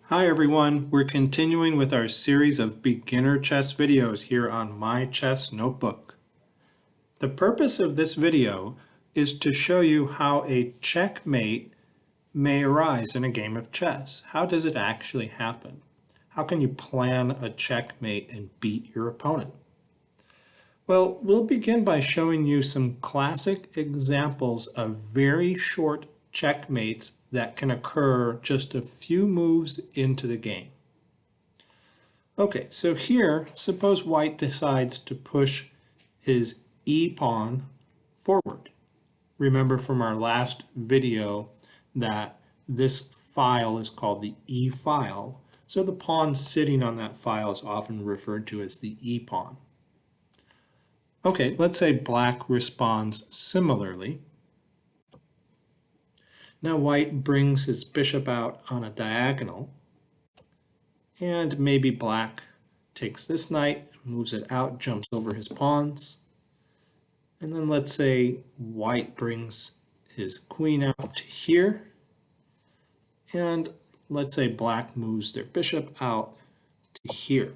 Hi everyone, we're continuing with our series of beginner chess videos here on My Chess Notebook. The purpose of this video is to show you how a checkmate may arise in a game of chess. How does it actually happen? How can you plan a checkmate and beat your opponent? Well, we'll begin by showing you some classic examples of very short checkmates that can occur just a few moves into the game. Okay, so here, suppose white decides to push his e-pawn forward. Remember from our last video that this file is called the e-file, so the pawn sitting on that file is often referred to as the e-pawn. Okay, let's say black responds similarly. Now white brings his bishop out on a diagonal, and maybe black takes this knight, moves it out, jumps over his pawns. And then let's say white brings his queen out to here. And let's say black moves their bishop out to here.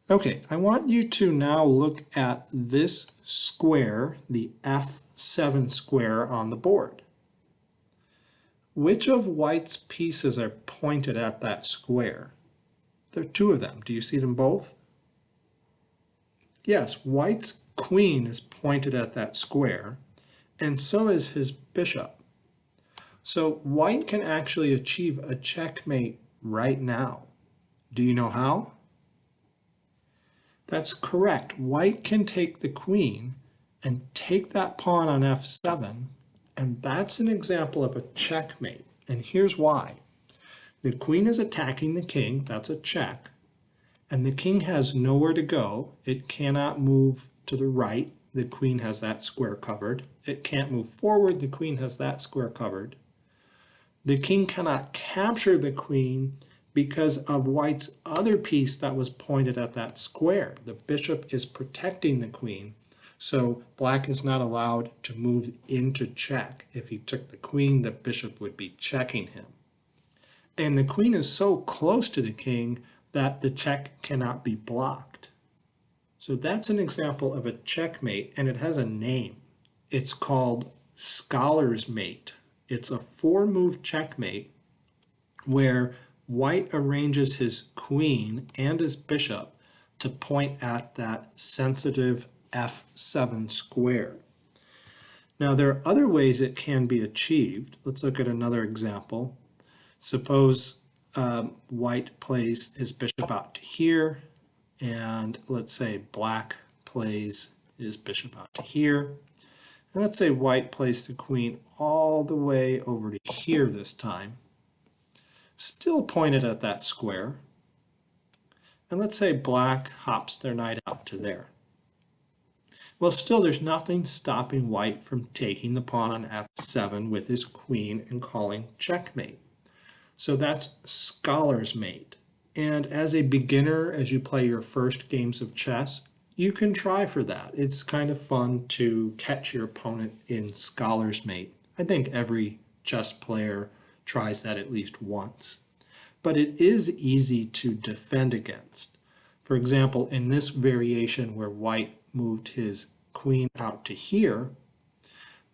Okay, I want you to now look at this square, the F7 square on the board. Which of white's pieces are pointed at that square? There are two of them. Do you see them both? Yes, white's queen is pointed at that square, and so is his bishop. So white can actually achieve a checkmate right now. Do you know how? That's correct. White can take the queen and take that pawn on f7, and that's an example of a checkmate. And here's why. The queen is attacking the king, that's a check, and the king has nowhere to go. It cannot move to the right. The queen has that square covered. It can't move forward. The queen has that square covered. The king cannot capture the queen because of white's other piece that was pointed at that square. The bishop is protecting the queen, so black is not allowed to move into check. If he took the queen, the bishop would be checking him. And the queen is so close to the king that the check cannot be blocked. So that's an example of a checkmate, and it has a name. It's called Scholarsmate. It's a 4-move checkmate where white arranges his queen and his bishop to point at that sensitive F7 square. Now there are other ways it can be achieved. Let's look at another example. Suppose white plays his bishop out to here, and let's say black plays his bishop out to here. And let's say white plays the queen all the way over to here this time, still pointed at that square. And let's say black hops their knight out to there. Well, still there's nothing stopping white from taking the pawn on f7 with his queen and calling checkmate. So that's Scholarsmate. And as a beginner, as you play your first games of chess, you can try for that. It's kind of fun to catch your opponent in Scholarsmate. I think every chess player tries that at least once. But it is easy to defend against. For example, in this variation where white moved his queen out to here,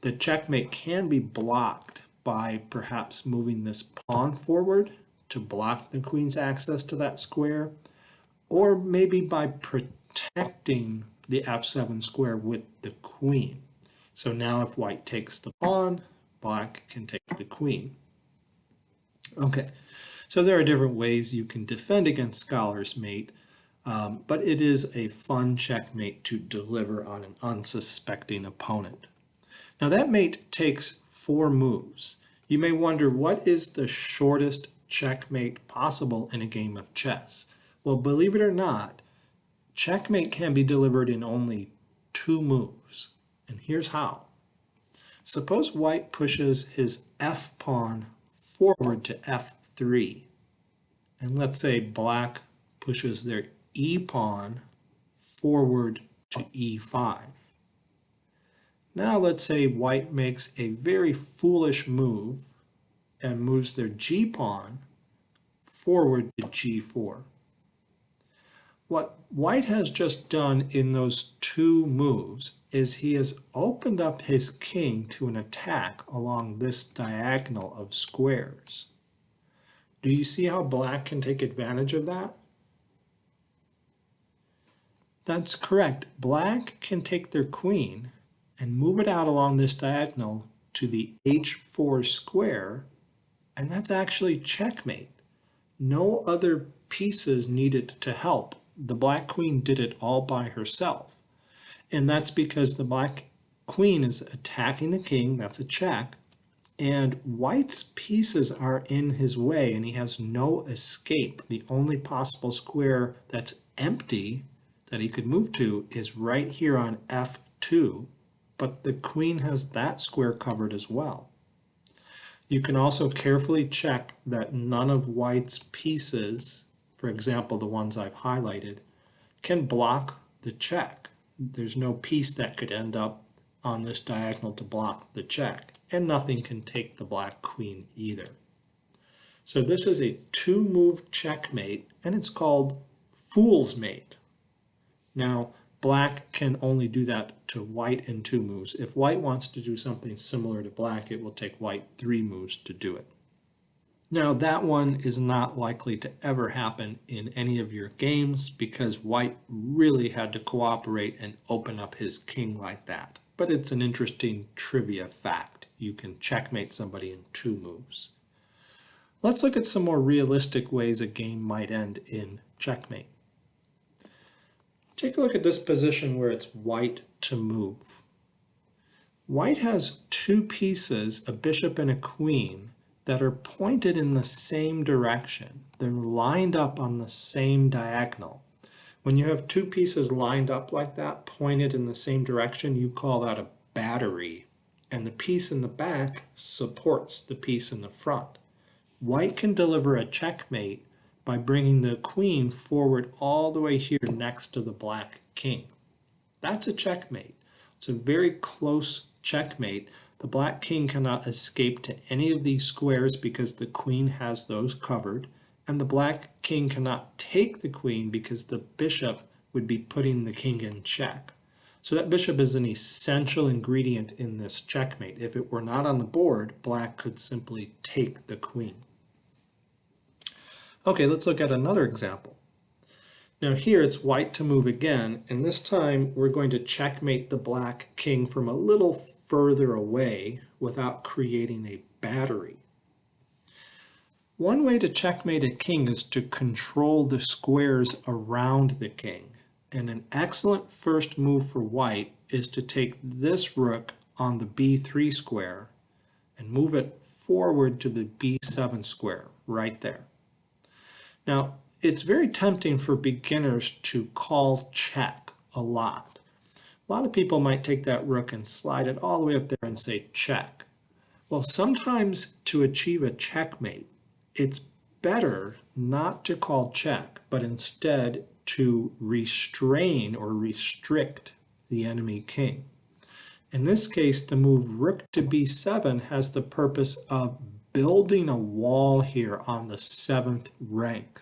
the checkmate can be blocked by perhaps moving this pawn forward to block the queen's access to that square, or maybe by protecting the f7 square with the queen. So now if white takes the pawn, black can take the queen. Okay, so there are different ways you can defend against Scholarsmate, but it is a fun checkmate to deliver on an unsuspecting opponent. Now that mate takes 4 moves. You may wonder, what is the shortest checkmate possible in a game of chess? Well, believe it or not, checkmate can be delivered in only 2 moves. And here's how. Suppose white pushes his f-pawn forward to f3. And let's say black pushes their e-pawn forward to e5. Now let's say white makes a very foolish move and moves their g-pawn forward to g4. What white has just done in those two moves is he has opened up his king to an attack along this diagonal of squares. Do you see how black can take advantage of that? That's correct. Black can take their queen and move it out along this diagonal to the h4 square, and that's actually checkmate. No other pieces needed to help. The black queen did it all by herself. And that's because the black queen is attacking the king, that's a check, and white's pieces are in his way and he has no escape. The only possible square that's empty that he could move to is right here on f2, but the queen has that square covered as well. You can also carefully check that none of white's pieces, for example, the ones I've highlighted, can block the check. There's no piece that could end up on this diagonal to block the check, and nothing can take the black queen either. So this is a two-move checkmate, and it's called fool's mate. Now, black can only do that to white in two moves. If white wants to do something similar to black, it will take white 3 moves to do it. Now, that one is not likely to ever happen in any of your games because white really had to cooperate and open up his king like that. But it's an interesting trivia fact. You can checkmate somebody in 2 moves. Let's look at some more realistic ways a game might end in checkmate. Take a look at this position where it's white to move. White has 2 pieces, a bishop and a queen, that are pointed in the same direction. They're lined up on the same diagonal. When you have 2 pieces lined up like that, pointed in the same direction, you call that a battery. And the piece in the back supports the piece in the front. White can deliver a checkmate by bringing the queen forward all the way here next to the black king. That's a checkmate. It's a very close checkmate. The black king cannot escape to any of these squares because the queen has those covered, and the black king cannot take the queen because the bishop would be putting the king in check. So that bishop is an essential ingredient in this checkmate. If it were not on the board, black could simply take the queen. Okay, let's look at another example. Now here it's white to move again, and this time we're going to checkmate the black king from a little further away without creating a battery. One way to checkmate a king is to control the squares around the king. And an excellent first move for white is to take this rook on the b3 square and move it forward to the b7 square right there. Now, it's very tempting for beginners to call check a lot. A lot of people might take that rook and slide it all the way up there and say check. Well, sometimes to achieve a checkmate, it's better not to call check, but instead to restrain or restrict the enemy king. In this case, the move rook to b7 has the purpose of building a wall here on the 7th rank.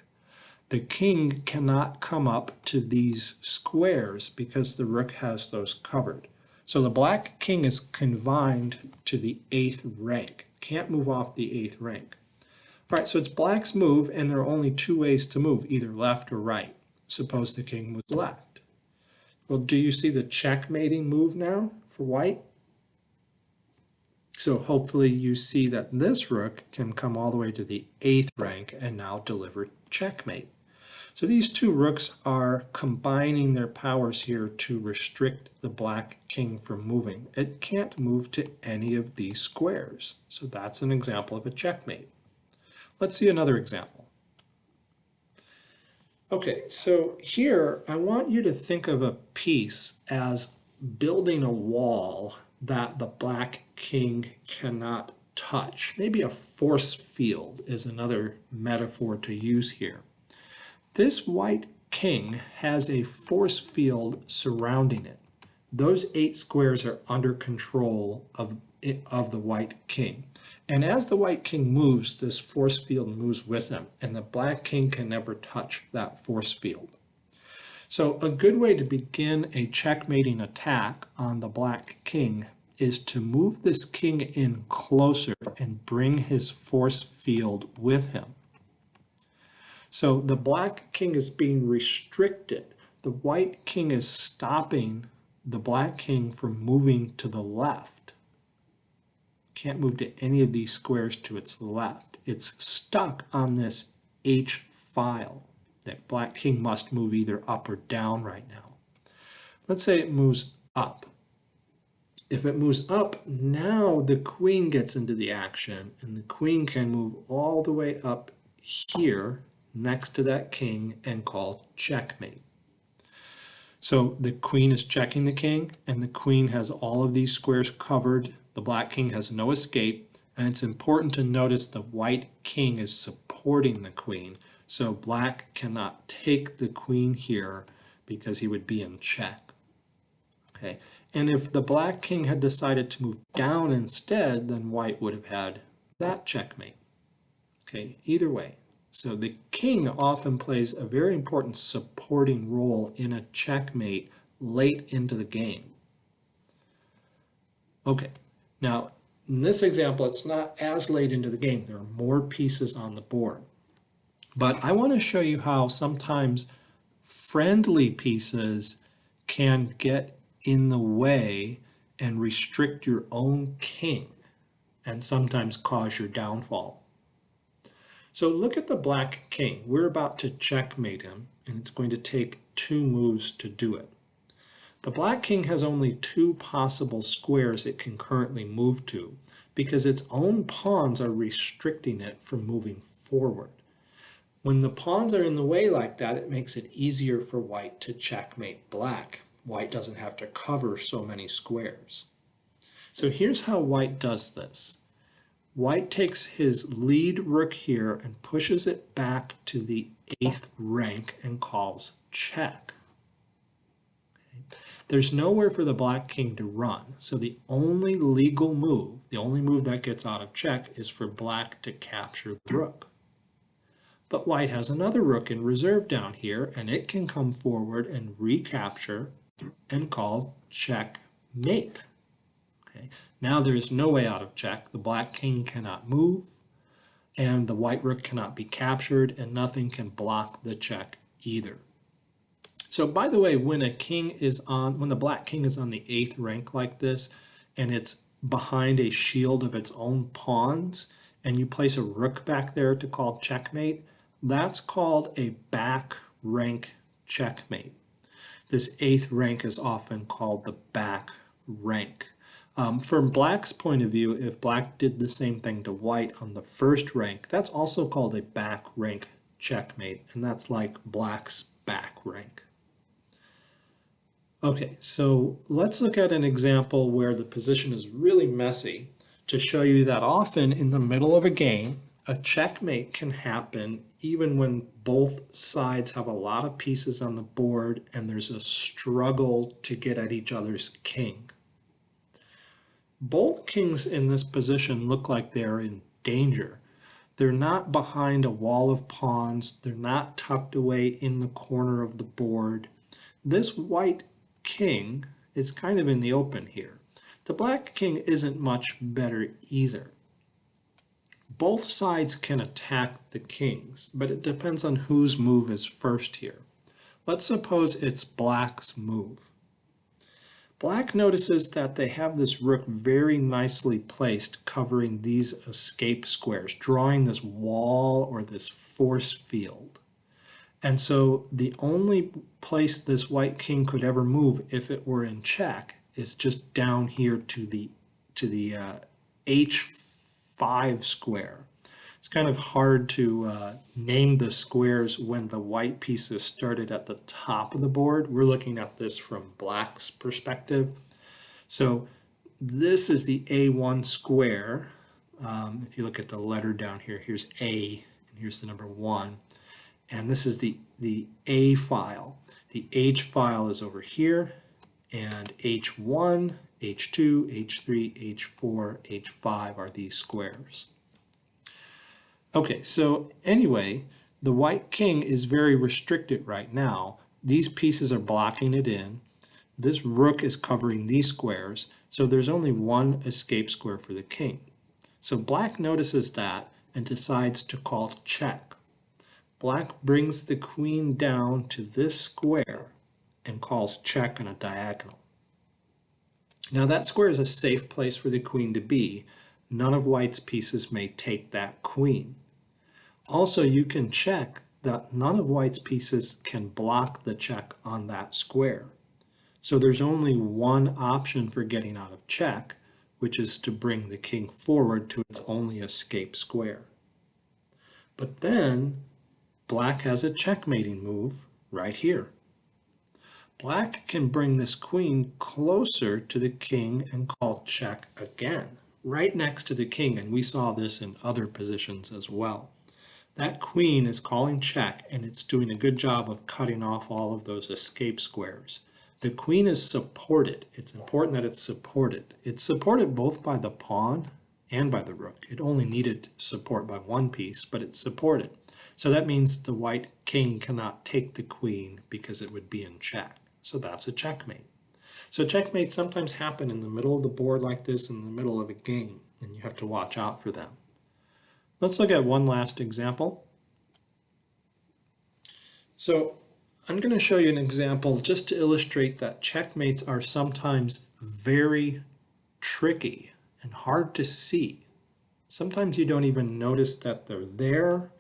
The king cannot come up to these squares because the rook has those covered. So the black king is confined to the 8th rank, can't move off the 8th rank. All right, so it's black's move, and there are only 2 ways to move, either left or right. Suppose the king was left. Well, do you see the checkmating move now for white? So hopefully you see that this rook can come all the way to the 8th rank and now deliver checkmate. So these 2 rooks are combining their powers here to restrict the black king from moving. It can't move to any of these squares. So that's an example of a checkmate. Let's see another example. Okay, so here I want you to think of a piece as building a wall that the black king cannot touch. Maybe a force field is another metaphor to use here. This white king has a force field surrounding it. Those 8 squares are under control of the white king. And as the white king moves, this force field moves with him, and the black king can never touch that force field. So a good way to begin a checkmating attack on the black king is to move this king in closer and bring his force field with him. So the black king is being restricted. The white king is stopping the black king from moving to the left. Can't move to any of these squares to its left. It's stuck on this H file. That black king must move either up or down right now. Let's say it moves up. If it moves up, now the queen gets into the action, and the queen can move all the way up here next to that king and call checkmate. So the queen is checking the king, and the queen has all of these squares covered. The black king has no escape, and it's important to notice the white king is supporting the queen. So black cannot take the queen here because he would be in check. Okay, and if the black king had decided to move down instead, then white would have had that checkmate. Okay, either way. So the king often plays a very important supporting role in a checkmate late into the game. Okay, now in this example, it's not as late into the game. There are more pieces on the board. But I want to show you how sometimes friendly pieces can get in the way and restrict your own king and sometimes cause your downfall. So look at the black king. We're about to checkmate him, and it's going to take 2 moves to do it. The black king has only 2 possible squares it can currently move to because its own pawns are restricting it from moving forward. When the pawns are in the way like that, it makes it easier for white to checkmate black. White doesn't have to cover so many squares. So here's how white does this. White takes his lead rook here and pushes it back to the 8th rank and calls check. Okay. There's nowhere for the black king to run, so the only legal move, the only move that gets out of check, is for black to capture the rook. But white has another rook in reserve down here, and it can come forward and recapture and call checkmate. Okay. Now there is no way out of check. The black king cannot move, and the white rook cannot be captured, and nothing can block the check either. So by the way, when the black king is on the 8th rank like this, and it's behind a shield of its own pawns, and you place a rook back there to call checkmate, that's called a back rank checkmate. This 8th rank is often called the back rank. From black's point of view, if black did the same thing to white on the 1st rank, that's also called a back rank checkmate, and that's like black's back rank. Okay, so let's look at an example where the position is really messy to show you that often in the middle of a game, a checkmate can happen even when both sides have a lot of pieces on the board and there's a struggle to get at each other's king. Both kings in this position look like they're in danger. They're not behind a wall of pawns. They're not tucked away in the corner of the board. This white king is kind of in the open here. The black king isn't much better either. Both sides can attack the kings, but it depends on whose move is first here. Let's suppose it's black's move. Black notices that they have this rook very nicely placed covering these escape squares, drawing this wall or this force field. And so the only place this white king could ever move if it were in check is just down here to the H5 square. It's kind of hard to name the squares when the white pieces started at the top of the board. We're looking at this from black's perspective. So this is the A1 square. If you look at the letter down here, here's A, and here's the number 1. And this is the A file. The H file is over here, and H1 h2, h3, h4, h5 are these squares. Okay, so anyway, the white king is very restricted right now. These pieces are blocking it in. This rook is covering these squares, so there's only one escape square for the king. So black notices that and decides to call check. Black brings the queen down to this square and calls check on a diagonal. Now that square is a safe place for the queen to be. None of white's pieces may take that queen. Also, you can check that none of white's pieces can block the check on that square. So there's only one option for getting out of check, which is to bring the king forward to its only escape square. But then black has a checkmating move right here. Black can bring this queen closer to the king and call check again, right next to the king, and we saw this in other positions as well. That queen is calling check, and it's doing a good job of cutting off all of those escape squares. The queen is supported. It's important that it's supported. It's supported both by the pawn and by the rook. It only needed support by one piece, but it's supported. So that means the white king cannot take the queen because it would be in check. So that's a checkmate. So checkmates sometimes happen in the middle of the board like this, in the middle of a game, and you have to watch out for them. Let's look at one last example. So I'm going to show you an example just to illustrate that checkmates are sometimes very tricky and hard to see. Sometimes you don't even notice that they're there,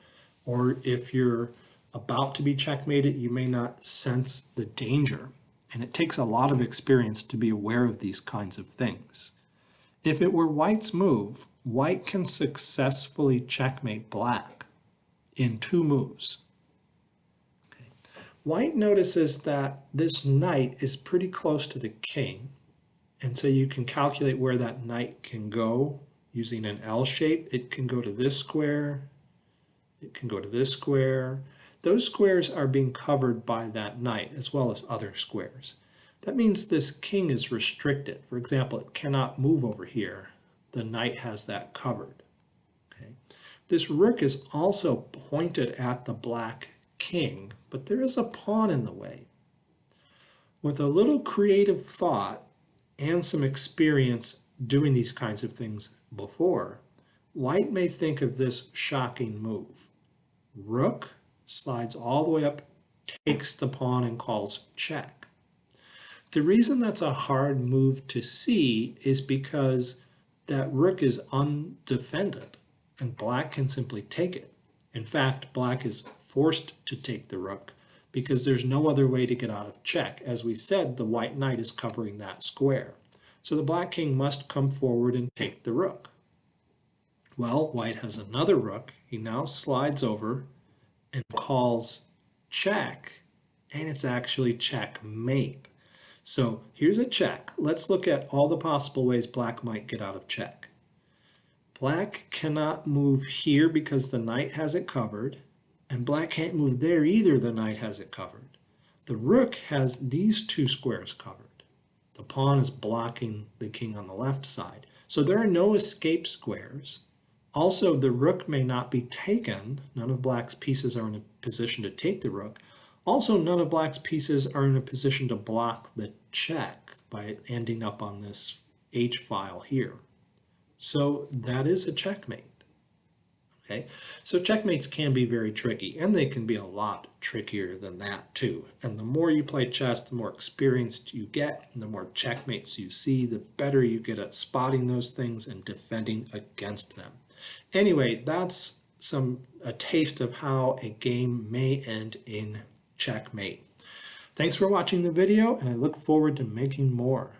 or if you're about to be checkmated, you may not sense the danger. And it takes a lot of experience to be aware of these kinds of things. If it were white's move, white can successfully checkmate black in 2 moves. Okay. White notices that this knight is pretty close to the king, and so you can calculate where that knight can go using an L shape. It can go to this square, it can go to this square. Those squares are being covered by that knight as well as other squares. That means this king is restricted. For example, it cannot move over here. The knight has that covered. Okay. This rook is also pointed at the black king, but there is a pawn in the way. With a little creative thought and some experience doing these kinds of things before, white may think of this shocking move. Rook slides all the way up, takes the pawn, and calls check. The reason that's a hard move to see is because that rook is undefended, and black can simply take it. In fact, black is forced to take the rook because there's no other way to get out of check. As we said, the white knight is covering that square. So the black king must come forward and take the rook. Well, white has another rook. He now slides over and calls check, and it's actually checkmate. So here's a check. Let's look at all the possible ways black might get out of check. Black cannot move here because the knight has it covered, and black can't move there either. The knight has it covered. The rook has these 2 squares covered. The pawn is blocking the king on the left side. So there are no escape squares. Also, the rook may not be taken. None of black's pieces are in a position to take the rook. Also, none of black's pieces are in a position to block the check by ending up on this H file here. So that is a checkmate. Okay, so checkmates can be very tricky, and they can be a lot trickier than that too. And the more you play chess, the more experienced you get, and the more checkmates you see, the better you get at spotting those things and defending against them. Anyway, that's a taste of how a game may end in checkmate. Thanks for watching the video, and I look forward to making more.